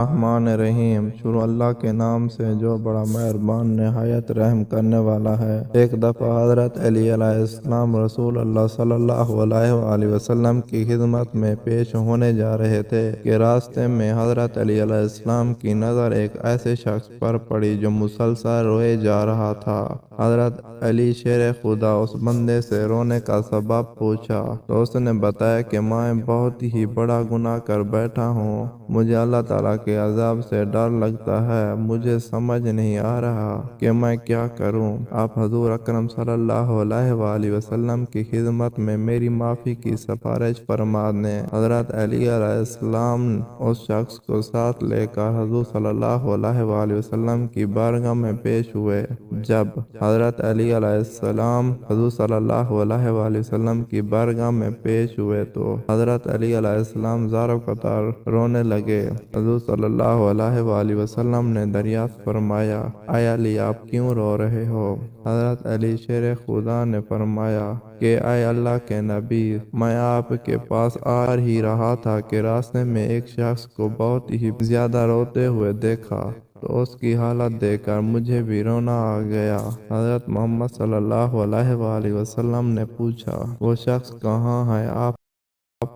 الرحمن الرحیم۔ شروع اللہ کے نام سے جو بڑا مہربان نہایت رحم کرنے والا ہے۔ ایک دفعہ حضرت علی علیہ السلام رسول اللہ صلی اللہ علیہ وآلہ وسلم کی خدمت میں پیش ہونے جا رہے تھے کہ راستے میں حضرت علی علیہ السلام کی نظر ایک ایسے شخص پر پڑی جو مسلسل روئے جا رہا تھا۔ حضرت علی شیر خدا اس بندے سے رونے کا سبب پوچھا تو اس نے بتایا کہ میں بہت ہی بڑا گناہ کر بیٹھا ہوں، مجھے اللہ تعالیٰ کے عذاب سے ڈر لگتا ہے، مجھے سمجھ نہیں آ رہا کہ میں کیا کروں۔ آپ حضور اکرم صلی اللہ علیہ وآلہ وسلم کی خدمت میں میری معافی کی سفارش فرما دیں۔ حضرت علی علیہ السلام اس شخص کو ساتھ لے کر حضور صلی اللہ علیہ وآلہ وسلم کی بارگاہ میں پیش ہوئے۔ جب حضرت علی علیہ السلام حضور صلی اللہ علیہ وآلہ وسلم کی بارگاہ میں پیش ہوئے تو حضرت علی علیہ السلام زار و قطار رونے لگے۔ حضور صلی اللہ علیہ وآلہ وسلم نے دریافت فرمایا، اے علی آپ کیوں رو رہے ہو؟ حضرت علی شیر خدا نے فرمایا کہ اے اللہ کے نبی، میں آپ کے پاس آ ہی رہا تھا کہ راستے میں ایک شخص کو بہت ہی زیادہ روتے ہوئے دیکھا تو اس کی حالت دیکھ کر مجھے بھی رونا آ گیا۔ حضرت محمد صلی اللہ علیہ وآلہ وسلم نے پوچھا، وہ شخص کہاں ہے؟ آپ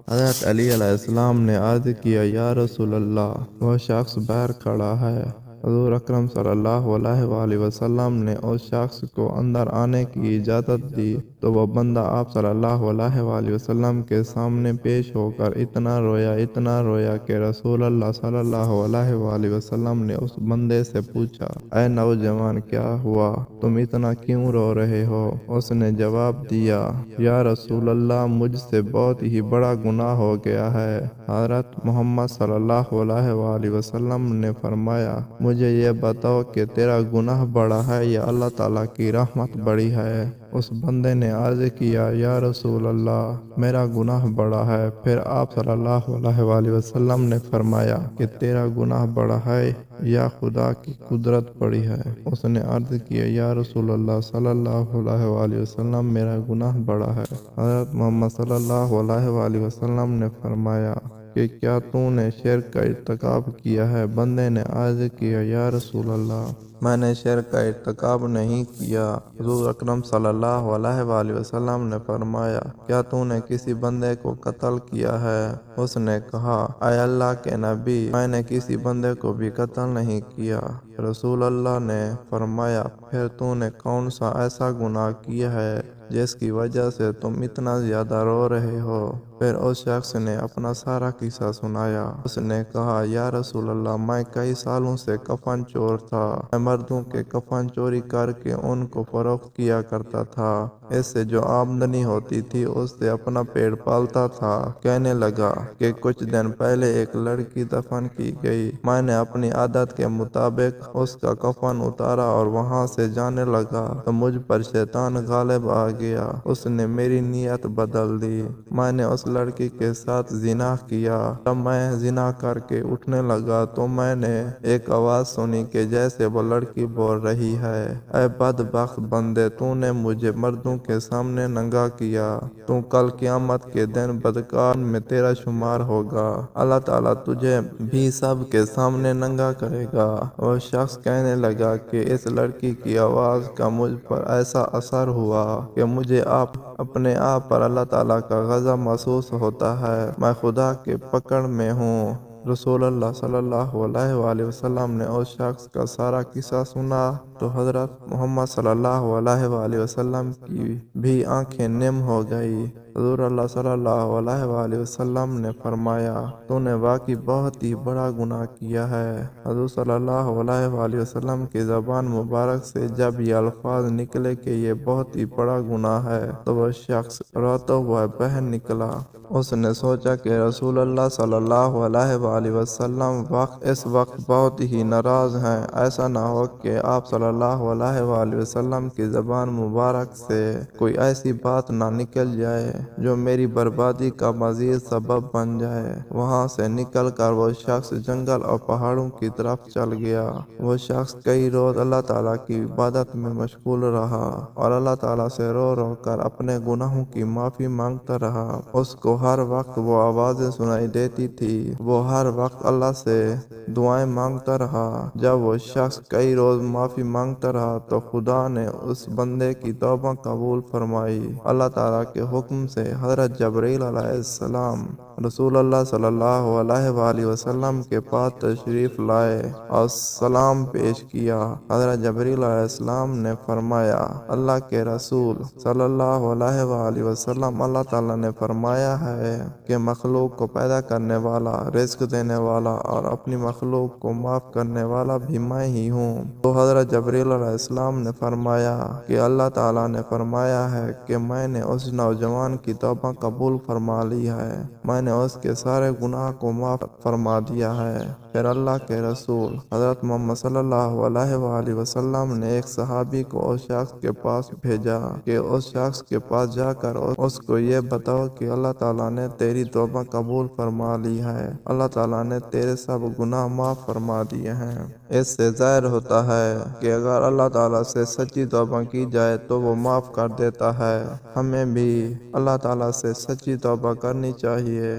حضرت علی علیہ السلام نے عرض کیا، یا رسول اللہ، وہ شخص باہر کھڑا ہے۔ حضور اکرم صلی اللہ علیہ وآلہ وسلم نے اس شخص کو اندر آنے کی اجازت دی تو وہ بندہ آپ صلی اللہ علیہ وآلہ وسلم کے سامنے پیش ہو کر اتنا رویا کہ رسول اللہ صلی اللہ علیہ وآلہ وسلم نے اس بندے سے پوچھا، اے نوجوان کیا ہوا؟ تم اتنا کیوں رو رہے ہو؟ اس نے جواب دیا، یا رسول اللہ، مجھ سے بہت ہی بڑا گناہ ہو گیا ہے۔ حضرت محمد صلی اللہ علیہ وآلہ وسلم نے فرمایا، مجھے یہ بتاؤ کہ تیرا گناہ بڑا ہے یا اللہ تعالیٰ کی رحمت بڑی ہے؟ اس بندے نے عرض کیا، یا رسول اللہ، میرا گناہ بڑا ہے۔ پھر آپ صلی اللہ علیہ وآلہ وسلم نے فرمایا کہ تیرا گناہ بڑا ہے یا خدا کی قدرت بڑی ہے؟ اس نے عرض کیا، یا رسول اللہ صلی اللہ علیہ وآلہ وسلم، میرا گناہ بڑا ہے۔ حضرت محمد صلی اللہ علیہ وآلہ وسلم نے فرمایا کہ کیا تو نے شرک کا ارتکاب کیا ہے؟ بندے نے عرض کیا، یا رسول اللہ، میں نے شرک کا ارتکاب نہیں کیا۔ حضور اکرم صلی اللہ علیہ وآلہ وسلم نے فرمایا، کیا تو نے کسی بندے کو قتل کیا ہے؟ اس نے کہا، اے اللہ کے نبی، میں نے کسی بندے کو بھی قتل نہیں کیا۔ رسول اللہ نے فرمایا، پھر تو نے کون سا ایسا گناہ کیا ہے جس کی وجہ سے تم اتنا زیادہ رو رہے ہو؟ پھر اس شخص نے اپنا سارا قصہ سنایا۔ اس نے کہا، یا رسول اللہ، میں کئی سالوں سے کفن چور تھا، میں مردوں کے کفن چوری کر کے ان کو فروخت کیا کرتا تھا، اس سے جو آمدنی ہوتی تھی اس سے اپنا پیٹ پالتا تھا۔ کہنے لگا کہ کچھ دن پہلے ایک لڑکی دفن کی گئی، میں نے اپنی عادت کے مطابق اس کا کفن اتارا اور وہاں سے جانے لگا تو مجھ پر شیطان غالب آ گیا، اس نے میری نیت بدل دی، میں نے اس لڑکی کے ساتھ زنا کیا۔ جب میں زنا کر کے اٹھنے لگا تو میں نے ایک آواز سنی کہ جیسے وہ لڑکی بول رہی ہے، اے بدبخت بندے، تو نے مجھے مردوں کے سامنے ننگا کیا، تو کل قیامت کے دن بدکار میں تیرا شمار ہوگا، اللہ تعالیٰ تجھے بھی سب کے سامنے ننگا کرے گا۔ وہ شخص کہنے لگا کہ اس لڑکی کی آواز کا مجھ پر ایسا اثر ہوا کہ مجھے اپنے آپ پر اللہ تعالیٰ کا غضب محسوس ہوتا ہے، میں خدا کے پکڑ میں ہوں۔ رسول اللہ صلی اللہ علیہ وآلہ وسلم نے اس شخص کا سارا قصہ سنا تو حضرت محمد صلی اللہ علیہ وآلہ وسلم کی بھی آنکھیں نم ہو گئی۔ حضور اللہ صلی اللہ علیہ وآلہ وسلم نے فرمایا، تو نے واقعی بہت ہی بڑا گناہ کیا ہے۔ حضور صلی اللہ علیہ وآلہ وسلم کی زبان مبارک سے جب یہ الفاظ نکلے کہ یہ بہت ہی بڑا گناہ ہے تو وہ شخص روتا ہوا باہر نکلا۔ اس نے سوچا کہ رسول اللہ صلی اللہ علیہ وآلہ وسلم اس وقت بہت ہی ناراض ہیں، ایسا نہ ہو کہ آپ صلی اللہ علیہ وآلہ وسلم کی زبان مبارک سے کوئی ایسی بات نہ نکل جائے جو میری بربادی کا مزید سبب بن جائے۔ وہاں سے نکل کر وہ شخص جنگل اور پہاڑوں کی طرف چل گیا۔ وہ شخص کئی روز اللہ تعالیٰ کی عبادت میں مشغول رہا اور اللہ تعالیٰ سے رو رو کر اپنے گناہوں کی معافی مانگتا رہا۔ اس کو ہر وقت وہ آوازیں سنائی دیتی تھی۔ وہ ہر وقت اللہ سے دعائیں مانگتا رہا۔ جب وہ شخص کئی روز معافی مانگتا رہا تو خدا نے اس بندے کی توبہ قبول فرمائی۔ اللہ تعالیٰ کے حکم سے حضرت جبرائیل علیہ السلام رسول اللہ صلی اللہ علیہ وآلہ وسلم کے پاس تشریف لائے اور سلام پیش کیا۔ حضرت جبرائیل علیہ السلام نے فرمایا، اللہ کے رسول صلی اللہ علیہ وآلہ وسلم، اللہ تعالیٰ نے فرمایا ہے کہ مخلوق کو پیدا کرنے والا، رزق دینے والا اور اپنی مخلوق کو معاف کرنے والا بھی میں ہی ہوں۔ تو حضرت جبرائیل علیہ السلام نے فرمایا کہ اللہ تعالیٰ نے فرمایا ہے کہ میں نے اس نوجوان کی توبہ قبول فرما لی ہے، میں نے اس کے سارے گناہ کو معاف فرما دیا ہے۔ پھر اللہ کے رسول حضرت محمد صلی اللہ علیہ وآلہ وسلم نے ایک صحابی کو اس شخص کے پاس بھیجا کہ اس شخص کے پاس جا کر اس کو یہ بتاؤ کہ اللہ تعالیٰ نے تیری توبہ قبول فرما لی ہے، اللہ تعالیٰ نے تیرے سب گناہ معاف فرما دیے ہیں۔ اس سے ظاہر ہوتا ہے کہ اگر اللہ تعالیٰ سے سچی توبہ کی جائے تو وہ معاف کر دیتا ہے۔ ہمیں بھی اللہ تعالیٰ سے سچی توبہ کرنی چاہیے۔